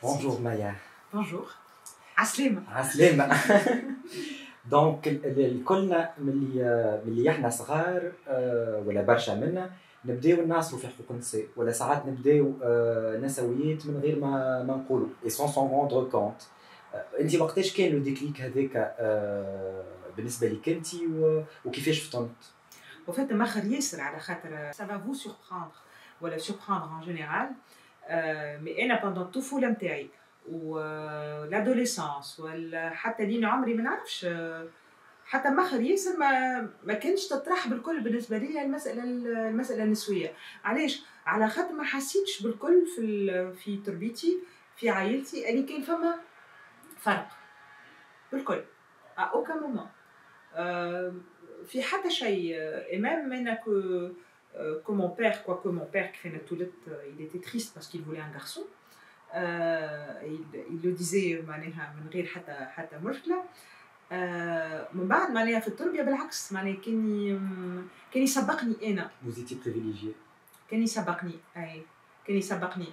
Bonjour Maya. Bonjour. عسلامة. عسلامة. دونك الكلنا ملي احنا صغار ولا برشا منا نبداو نعصروا في حقوق النساء ولا ساعات نبداو نسويات من غير ما نقولوا اي سون روندر كونت. انت وقتاش كان لو ديكليك هذاك بالنسبه لك انت وكيفاش فطنت؟ وفات مخر ياسر على خاطر ça va vous surprendre ولا surprendre en général مي انا pendant الطفوله نتاعي والادوليسانس ولا حتى لين عمري ما نعرفش حتى مخر ياسر ما كانش تطرح بالكل بالنسبه لي المساله النسويه. علاش؟ على خاطر ما حسيتش بالكل في تربيتي في عائلتي اللي كان فما فرق بالكل à aucun moment. في حتى شيء et même maintenant que mon père, quoique mon père qui fait il était triste parce qu'il voulait un garçon. Il le disait معناها من غير حتى مشكله. من بعد معناها في التربيه بالعكس معناها كان يسبقني انا. Vous étiez privilégié. كان يسبقني كان يسبقني.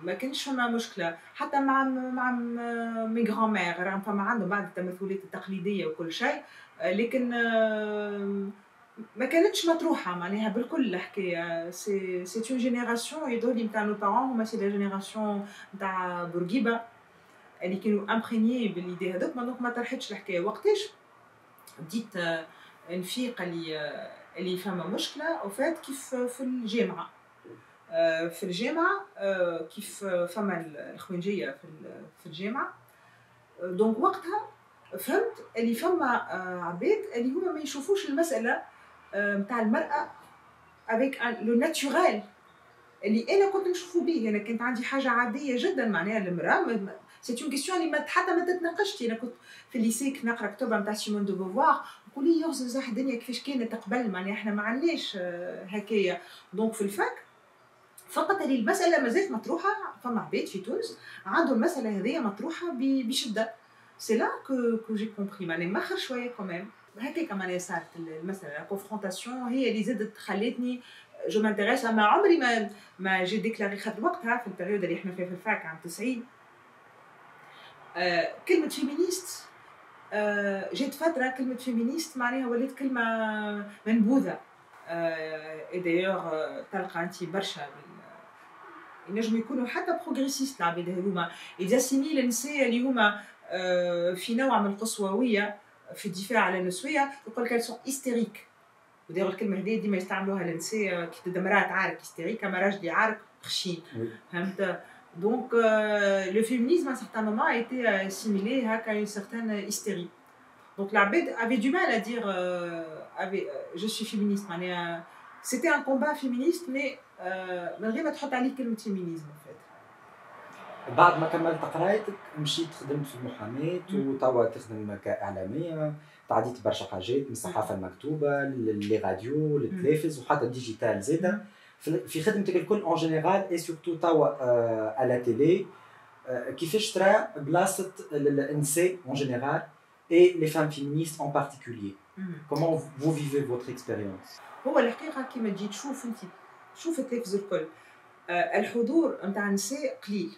ما كانش فما مشكله حتى مع مي غران مير رغم فما عندهم بعض التمثلات التقليديه وكل شيء لكن ما كانتش مطروحه معناها بالكل الحكايه. سي اون جينيراسيون يدولي نتاع نو بارون هما سي لا جينيراسيون نتاع بورقيبه اللي كانوا امبريني باليدي هذوك دونك ما طرحتش الحكايه. وقتاش بديت نفيق اللي فما مشكله وفات كيف في الجامعه. في الجامعه كيف فما الخوينجيه في الجامعه دونك وقتها فهمت اللي فما عباد اللي هما ما يشوفوش المساله نتاع المراه افيك لو ناتوريل اللي انا كنت نشوفه به. انا كانت عندي حاجه عاديه جدا معناها المراه سي اون كيسيون اللي حتى ما تتناقشش. انا كنت في الليسيك نقرا كتبها نتاع سيمون دو بوفوار نقول لي يغزو الدنيا كيفاش كانت قبل معناها احنا ما عندناش هكايا. دونك في الفاك فقط اللي المساله مازالت مطروحه. فما عباد في تونس عندهم المساله هذه مطروحه بشده. سي لا كو جي كومبري معناها ماخر شويه كمان هكاك معناها صارت المساله لا كونفرونتاسيون هي اللي زادت خلتني جو مانتيريس. ما عمري ما جي ديكلاري خاطر وقتها في البريود اللي احنا فيها في الفاك عام 90 كلمه فيمينيست جات فتره كلمه فيمينيست معناها ولات كلمه منبوذه. اي دايوغ تلقى انت برشا ينجموا يكونوا حتى بروغريسيست العباد هذوما يزاسيمي النساء اللي هما في نوع من القسوويه في الدفاع على النسويه يقول لك سون هيستيريك. وداير الكلمه هذه ديما يستعملوها النساء كي تبدا مراه تعارك هيستيريك اما راجل يعارك خشين. فهمت؟ دونك لو فيمينيزم à certain moment a été assimilé à une certaine hystérie. Donc l'abed avait du mal à dire je suis féministe. C'était un combat féministe mais من غير ما تحط عليه كلمه فيمينيزم en fait. بعد ما كملت قرايتك مشيت خدمت في المحاماه وتوا تخدم كاعلاميه. تعديت برشا حاجات من الصحافه المكتوبه لي راديو للتلفز وحتى الديجيتال زاده. في خدمتك الكل اون جينيرال اي سورتو توا على تيلي كيفاش ترى بلاصه النساء اون جينيرال et les femmes féministes en particulier. Comment vous vivez votre expérience? هو الحقيقه كيما تجي تشوف انت شوف التلفز الكل الحضور نتاع النساء قليل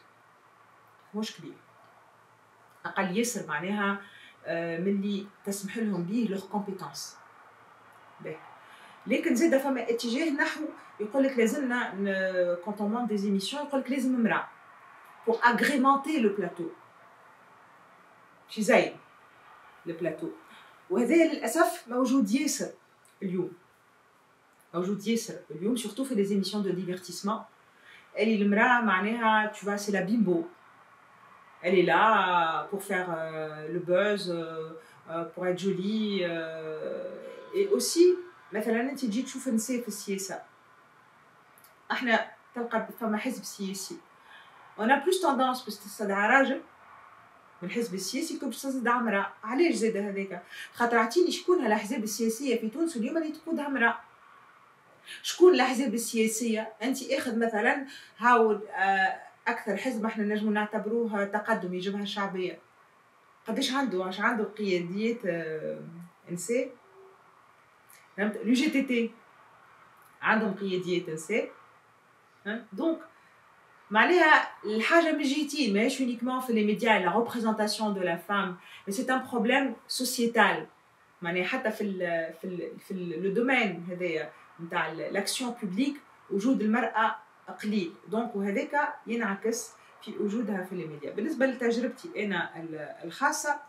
مش كبير اقل ياسر معناها من اللي تسمح لهم به لوغ كومبيتونس. لكن زاده فما اتجاه نحو يقول لك لازمنا كونت اون مون دي زيميسيون يقول لك لازم امراه بور اغريمونتي لو بلاتو شي زي البلاتو. وهذا للاسف موجود ياسر اليوم surtout في des émissions de divertissement. Elle المراه معناها tu vois c'est la bimbo. Elle est là pour faire le buzz pour être jolie et aussi مثلا انت تجي تشوف النساء في السياسه. احنا تلقى فما حزب سياسي on a plus tendance باش تستدعى راجل من الحزب السياسي كي باش تستدعى امراه. علاش زاد هذاك؟ خاطر اعطيني شكون هالاحزاب السياسيه في تونس اليوم اللي تقودها امراه. شكون الاحزاب السياسيه؟ انت اخذ مثلا هاو اكثر حزب احنا نجمو نعتبروه تقدمي جبهه شعبيه قداش عنده قياديات نساء. فهمت؟ لو جي تي تي عندهم قياديات نساء. دونك معناها الحاجه من جهتين ماهيش uniquement في les médias la représentation de la femme mais c'est un problème sociétal معناها حتى في لو دومين هذايا نتاع l'action publique وجود المراه قليل دونك وهذاك ينعكس في وجودها في الميديا. بالنسبه لتجربتي انا الخاصه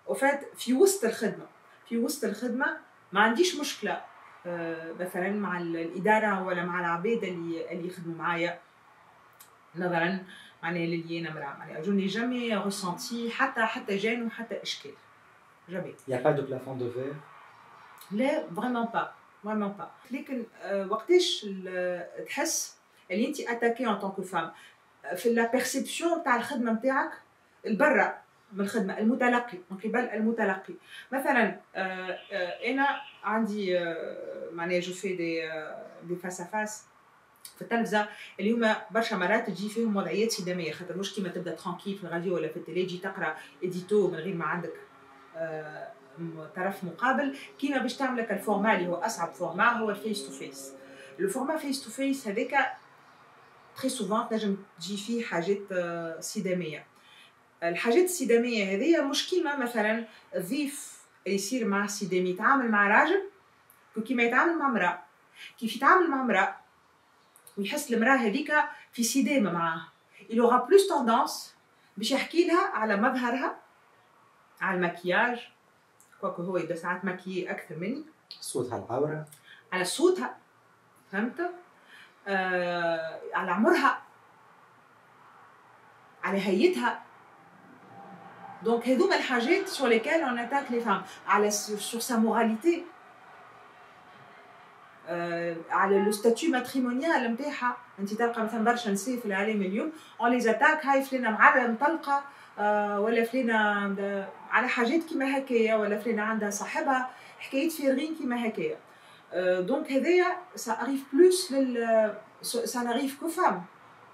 وفات في وسط الخدمه ما عنديش مشكله مثلا مع الاداره ولا مع العباد اللي يخدموا معايا نظرا معناها اللي انا مراه معناها جو ني جامي ريسونتي حتى جان وحتى اشكال جامي. Il y a pas de plafond de verre. لا vraiment pas لكن وقتاش تحس اللي انت اتاكي ان طونك فام في لا بيرسيبسيون تاع الخدمه نتاعك البرة من الخدمه المتلقي من قبل المتلقي مثلا انا عندي معناها جو في دي فاس ا فاس في التلفزه اللي هما برشا مرات تجي فيهم وضعيات صداميه خاطر مش كيما تبدا ترانكيل في الراديو ولا في التلي تجي تقرا اديتو من غير ما عندك طرف مقابل كيما باش تعمل لك الفورما اللي هو اصعب فورما هو الفيس تو فيس. لو فورما فيس تو فيس هذاك تري سوفون تنجم تجي فيه حاجات صداميه. الحاجات الصداميه هذه مش كيما مثلا الضيف يصير مع صدامي يتعامل مع راجل كيما يتعامل مع امراه. كيف يتعامل مع امراه ويحس المراه هذيك في صدامه معاه il aura plus tendance باش يحكي لها على مظهرها على المكياج كوكو هو يبدا ساعات ماكيي اكثر مني صوتها العورة على صوتها فهمت على عمرها على هيئتها دونك هذوما الحاجات sur lesquelles on attaque les femmes على sur sa moralité على لو ستاتيو ماتريمونيال نتاعها. انت تلقى مثلا برشا نساء في العالم اليوم اون لي اتاك هاي فلانه معرة مطلقه ولا فلانه على حاجات كيما هكايا ولا فلانه عندها صاحبها حكايات فارغين كيما هكايا. دونك هذايا سا اريف بلوس سا ناريف كو فام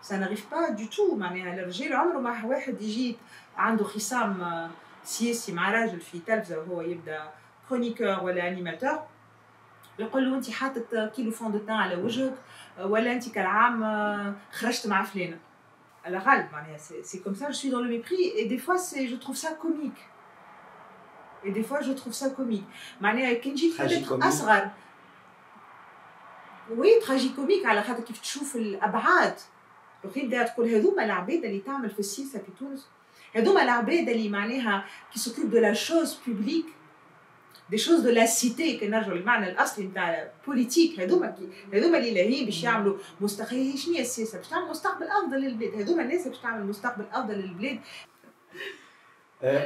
سا ناريف با دو تو معناها الرجال عمره ما واحد يجي عنده خصام سياسي مع راجل في تلفزه وهو يبدا كرونيكور ولا انيماتور يقول له انت حاطط كيلو فون دو تان على وجهك ولا انت كالعام خرجت مع فلانه على غالب معناها سي كوم سا جو سوي دون لو ميبري اي دي فوا سي جو تروف سا كوميك معناها كي نجي اصغر وي تراجي كوميك على خاطر كيف تشوف الابعاد وكيبدا تقول هذوما العباد اللي تعمل في السياسه في تونس هذوما العباد اللي معناها كي سوكوب دو لا شوز بوبليك دي شوز دو لا سيتي كنرجعوا للمعنى الاصلي نتاع بوليتيك هذوما اللي لاهين باش يعملوا مستقبل. شنو هي السياسه؟ باش تعمل مستقبل افضل للبلاد. هذوما الناس باش تعمل مستقبل افضل للبلاد.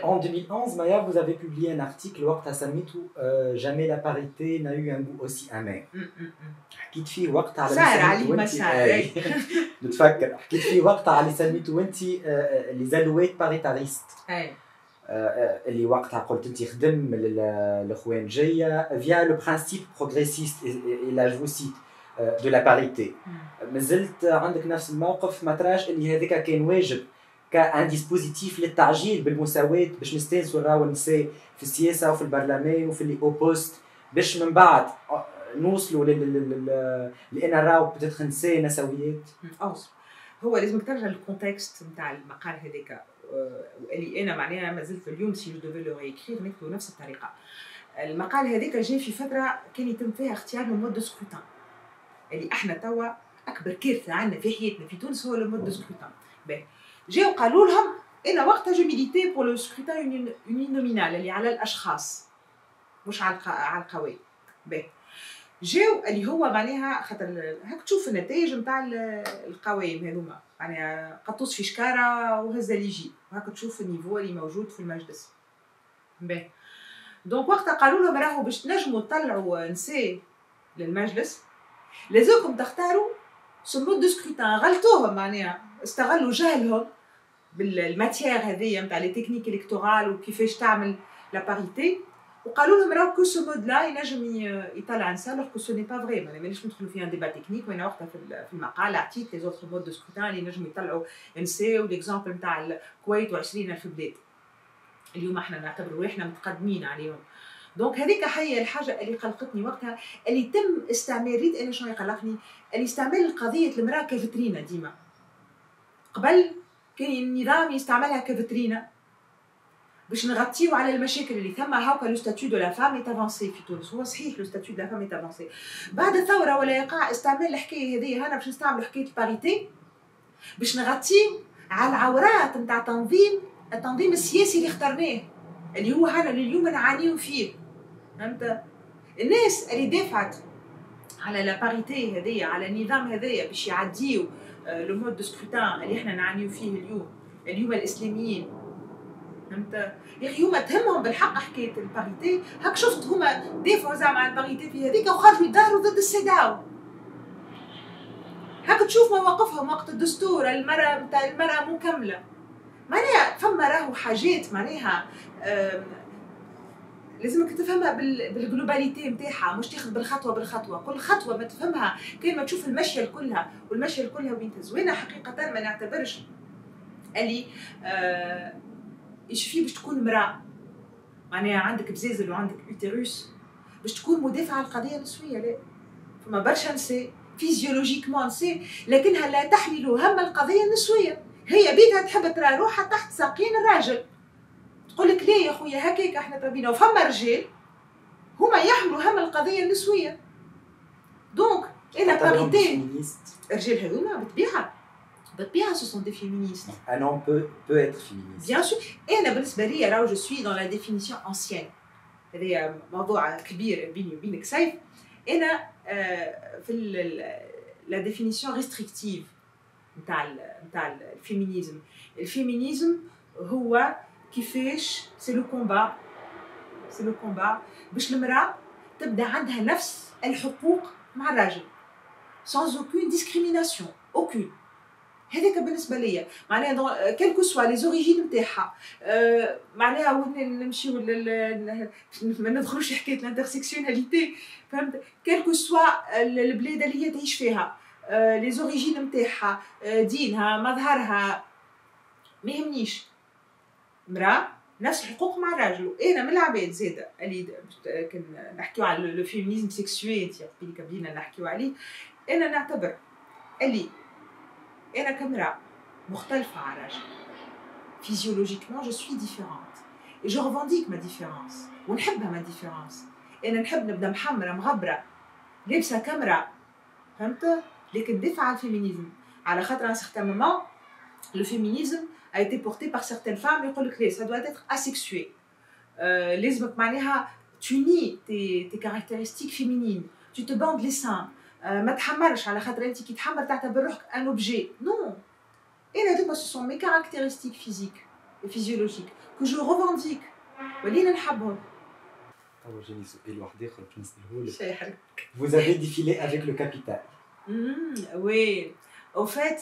En 2011, Maya, vous avez publié un article وقتها سميته jamais la parité n'a eu un goût aussi amer. حكيت فيه وقتها على صار عليه مسار نتفكر حكيت فيه وقتها على سميته وانت لي زالوات باريتاريست. اللي وقتها قلت انت خدم الاخوان جايه فيا لو برانسيب بروغريسيست et là je vous cite de la parité. مازلت عندك نفس الموقف ما تراش اللي هذاك كان واجب كان ديسبوزيتيف للتعجيل بالمساواه باش نستانسوا نراو النساء في السياسه وفي البرلمان وفي اللي اوبوست باش من بعد نوصلوا لان نراو بتدخل نساء نسويات. هو لازم ترجع للكونتكست نتاع المقال هذاك اللي انا معناها ما زلت اليوم سي جو دوفي لو ريكرير نكتبوا نفس الطريقه. المقال هذاك جاي في فتره كان يتم فيها اختيار لو مود دو سكروتان اللي احنا توا اكبر كارثه عندنا في حياتنا في تونس هو لو مود دو سكروتان. باهي جاو قالوا لهم انا وقتها جو ميليتي بور لو سكروتان يونينومينال اللي على الاشخاص مش على القوائم. باهي جاو اللي هو معناها خاطر هاك تشوف النتائج نتاع القوائم هذوما معناها قطوس في شكاره وهز اللي يجي وهاك تشوف النيفو اللي موجود في المجلس. باهي دونك وقتها قالوا لهم راهو باش تنجموا تطلعوا نساء للمجلس لازمكم تختاروا سو مود دو سكروتان. غلطوهم معناها استغلوا جهلهم بالماتيير هذيا نتاع لي تكنيك الكتورال وكيفاش تعمل لا باريتي وقالوا لهم راهو كو سو مود لا ينجم يطلع نساء لوغ كو سو ني با فري. مانيش ندخلوا في ان ديبا تكنيك وانا وقتها في المقال عطيت لي زوتر مود دو سكروتان اللي ينجموا يطلعوا نساء وليكزامبل نتاع الكويت و20,000 بلاد اليوم احنا نعتبروا روحنا متقدمين عليهم. دونك هذيك هي الحاجه اللي قلقتني وقتها، اللي تم استعمال ريت انا شنو يقلقني، اللي استعمال قضيه المراه كفترينه ديما. قبل كان النظام يستعملها كفترينه باش نغطيو على المشاكل اللي ثم. هاكا لو ستاتيو دو لا فام ايت افونسي في تونس، هو صحيح لو ستاتيو دو لا فام ايت افونسي. بعد الثوره ولا يقع استعمال الحكايه هذه، هنا باش نستعملوا حكايه الباريتي باش نغطيو على العورات نتاع التنظيم السياسي اللي اخترناه، اللي هو هنا اليوم نعانيو فيه. فهمت؟ الناس اللي دافعت على لا باريتي هذيا، على النظام هذايا باش يعديو لو مود دو سكروتان اللي احنا نعانيو فيه اليوم الاسلاميين. فهمت؟ يا اخي هما تهمهم بالحق حكايه الباريتي، هاك شفت هما دافعوا زعما على الباريتي في هذيك وخرجوا يداروا ضد السيداو. هاك تشوف مواقفهم وقت الدستور، المرأة نتاع المرأة مكملة. معناها فما راهو حاجات معناها لازمك تفهمها بالجلوباليتي نتاعها، مش تاخذ بالخطوه. كل خطوه ما تفهمها كان ما تشوف المشيه كلها، والمشيه كلها وين تهز. وانا حقيقه ما نعتبرش اللي يشفي باش تكون مراه معناها عندك بزازل وعندك يوتيروس باش تكون مدافعه على القضيه النسويه. لا، فما برشا نساء فيزيولوجيكمون نساء لكنها لا تحمل هم القضيه النسويه، هي بيتها تحب ترى روحها تحت ساقين الراجل. تقول لك ليه يا خويا هكاك احنا تربينا، وفما رجال هما يحملوا هم القضيه النسويه. دونك انا باريتي الرجال هذوما بالطبيعه سو سون دي فيمينيست. ان هوم بو اتر فيمينيست بيان سور. انا بالنسبه لي راهو جو سوي دون لا ديفينيسيون انسيان، هذا موضوع كبير بيني وبينك سيف. انا في لا ديفينيسيون ريستريكتيف نتاع الفيمينيزم. الفيمينيزم هو كيفاش سي لو كومبا باش المراه تبدا عندها نفس الحقوق مع الراجل sans aucune discrimination aucune. هذاك بالنسبه ليا معناها كالكو سوا لي زوريجين نتاعها. معناها وين نمشيو ما ندخلوش حكايه الانترسيكسيوناليتي. فهمت؟ كالكو سوا البلاد اللي هي تعيش فيها، لي زوريجين نتاعها، دينها، مظهرها، ما يهمنيش. مراه نفس الحقوق مع الراجل. وانا من العباد زاده اللي كان نحكيو على لو فيمينيزم سيكسويل اللي كبينا نحكيو عليه، انا نعتبر اللي انا كامراه مختلفه على الراجل. فيزيولوجيكمون جو سوي ديفيرونت اي جو ريفانديك ما ديفيرونس ونحبها ما ديفيرونس. انا نحب نبدا محمره مغبره لابسه كاميرا. فهمت؟ لكن دافعه على الفيمينيزم على خاطر ان سيغتان مومون لو فيمينيزم a été porté par certaines femmes يقول لك لا ça doit être asexué. لازمك معناها tu nies tes caractéristiques féminines, tu te bandes les seins. ما تحمرش على خاطر انت كي تحمر تعتبر روحك ان اوبجي. نو، انا هذوما ce sont mes caractéristiques physiques et physiologiques que je revendique ولينا نحبهم. طبعا جاني سؤال واحد اخر باش نساله لك. شايحك. Vous avez défilé avec le Capital. Oui, au fait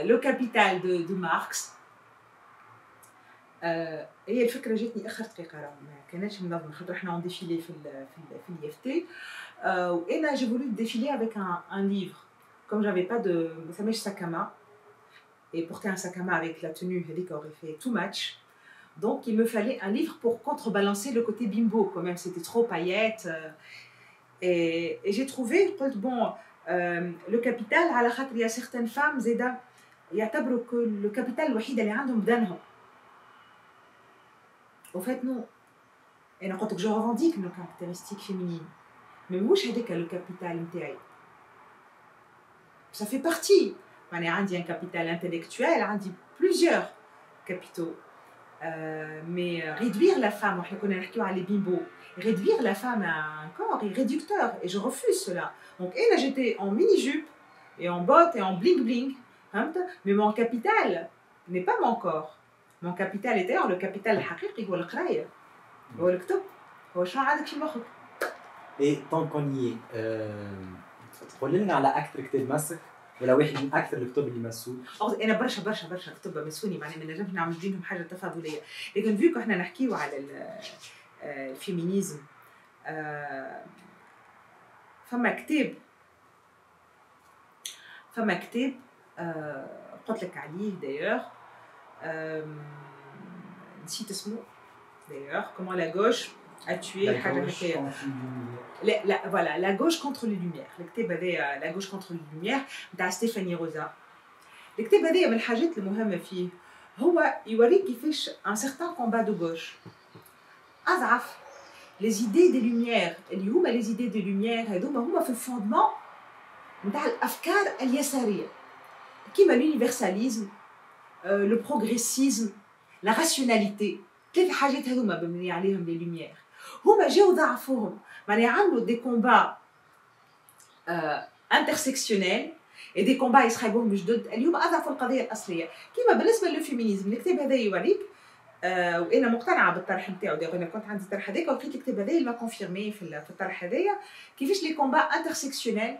لو كابيتال دو ماركس. هي الفكره جاتني اخر دقيقه، راه ما كانتش منظمه خاطر احنا اون ديفيلي في الاي اف تي. وانا جي فولو ديفيلي افيك ان ليفر كوم جافي با دو ما سميش ساكاما et porter un sac à main avec la tenue هذيك aurait fait too much. Donc il me fallait un livre pour contrebalancer le côté bimbo quand même, c'était trop paillettes. Et j'ai trouvé قلت bon لو كابيتال على خاطر يا سيغتان فام زاده يعتبروا كو لو كابيتال الوحيد اللي عندهم بدنهم. au fait non. انا قلت لك جو ريفانديك نو كاركتيرستيك فيمينين مي مش هذاك لو كابيتال نتاعي. ça fait partie. معناها عندي ان كابيتال انتلكتوال، عندي بلوزيور كابيتو. mais réduire la femme, وحنا كنا نحكيو على بيمبو، réduire la femme à un corps est réducteur et je refuse cela. Donc là j'étais en mini jupe et en bottes et en bling bling, mais mon capital n'est pas mon corps. Mon capital est d'ailleurs le capital الحقيقي هو القرايه، هو الكتب، هو شنو عندك في مخك. Et tant qu'on y est تقولي لنا على اكثر كتاب مسك ولا واحد من اكثر الكتب اللي مسوك؟ انا برشا كتب مسوني، معناها ما نجمش نعمل بينهم حاجه تفاضليه، لكن فيكو احنا نحكيو على الفيمينيزم. فما كتاب قلت لك عليه دايوغ، نسيت اسمه دايوغ، كومون لا غوش à tuer حاجة هكايا. لا voilà la gauche contre les lumières. الكتاب هذايا la gauche contre les lumières نتاع ستيفاني روزا. الكتاب هذايا من الحاجات المهمة فيه هو يوريك كيفاش un certain combat de gauche أضعف les idées des lumières اللي هما les idées des lumières هذوما هما في الفوندمون نتاع الأفكار اليسارية كيما l'universalisme le progressisme la rationalité. ثلاث حاجات هذوما مبنيين عليهم les lumières. هما جاو ضعفوهم معناها عملوا des combats intersectionnels et des combats يسحبوهم جدد اللي هما أضعفوا القضية الأصلية. كيما بالنسبة للفيمينيزم الكتاب هذا يوريك وانا مقتنعه بالطرح نتاعو انا كنت عندي الطرح هذاك وقريت الكتاب هذايا ما كونفيرمي في الطرح هذايا كيفاش لي كومبا انترسيكسيونيل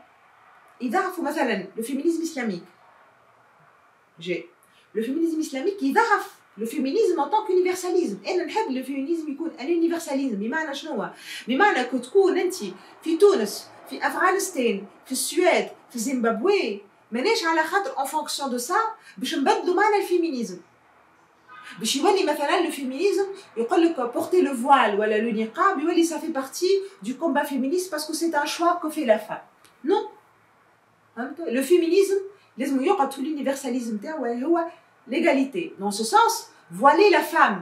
يضعفوا مثلا لو فيمينيزم اسلاميك جي لو فيمينيزم اسلاميك يضعف لو فيمينيزم ان طونك يونيفرساليزم. انا نحب لو فيمينيزم يكون ان يونيفرساليزم بمعنى شنو هو؟ بمعنى كو تكون انت في تونس في افغانستان في السويد في زيمبابوي ماناش على خاطر اون فونكسيون دو سا باش نبدلوا معنى الفيمينيزم باش يولي مثلا لو فيمينيزم يقول لك بورتي لو فوال ولا لو نقاب يولي ça fait partie du combat féministe parce que c'est un choix que fait la femme. Non. Le féminisme لازم يقعد في l'universalisme تاعو هو l'égalité. Dans ce sens, voiler la femme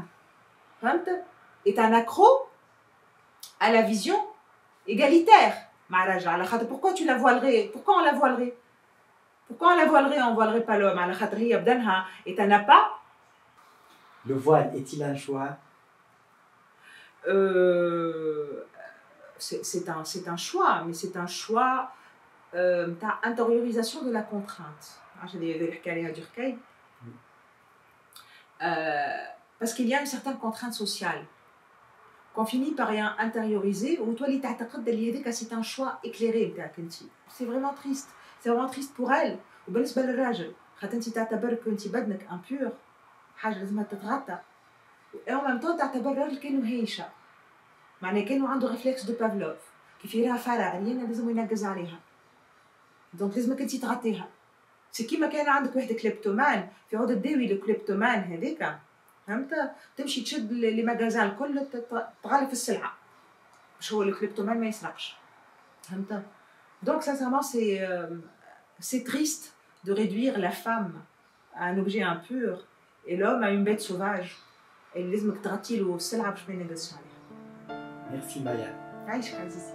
est un accroc à la vision égalitaire. على خاطر pourquoi tu la voilerais? Pourquoi on la voilerait? Pourquoi on la voilerait? On voilerait pas l'homme على خاطر هي بدنها est un appât. Le voile est-il un choix? C'est un choix, mais c'est un choix d'intériorisation de la contrainte. Parce qu'il y a une certaine contrainte sociale qu'on finit par intérioriser ou toi c'est un choix éclairé. C'est vraiment triste. C'est vraiment triste pour elle. وبالنسبة للراجل خاطر انت تعتبر كنتي بدنك امبور حاجه لازمها تتغطى او ميم طون تعتبر الراجل كانوا هيشه معناها كانوا عنده ريفلكس دو بافلوف كيف يراها فرع عريانه لازم ينقز عليها دونك لازمك انت تغطيها. سي كيما كان عندك واحد كليبتومان في عود تداوي الكليبتومان هذاك فهمت تمشي تشد لي ماغازان الكل تغلف السلعه باش هو الكليبتومان ما يسرقش فهمت. دونك سانسيرمون c'est triste de réduire la femme à un objet impur et l'homme à une bête sauvage. Et لازمك تغطي له السلعة باش ما ينقصش عليها. Merci Maya. عايشك عزيزي.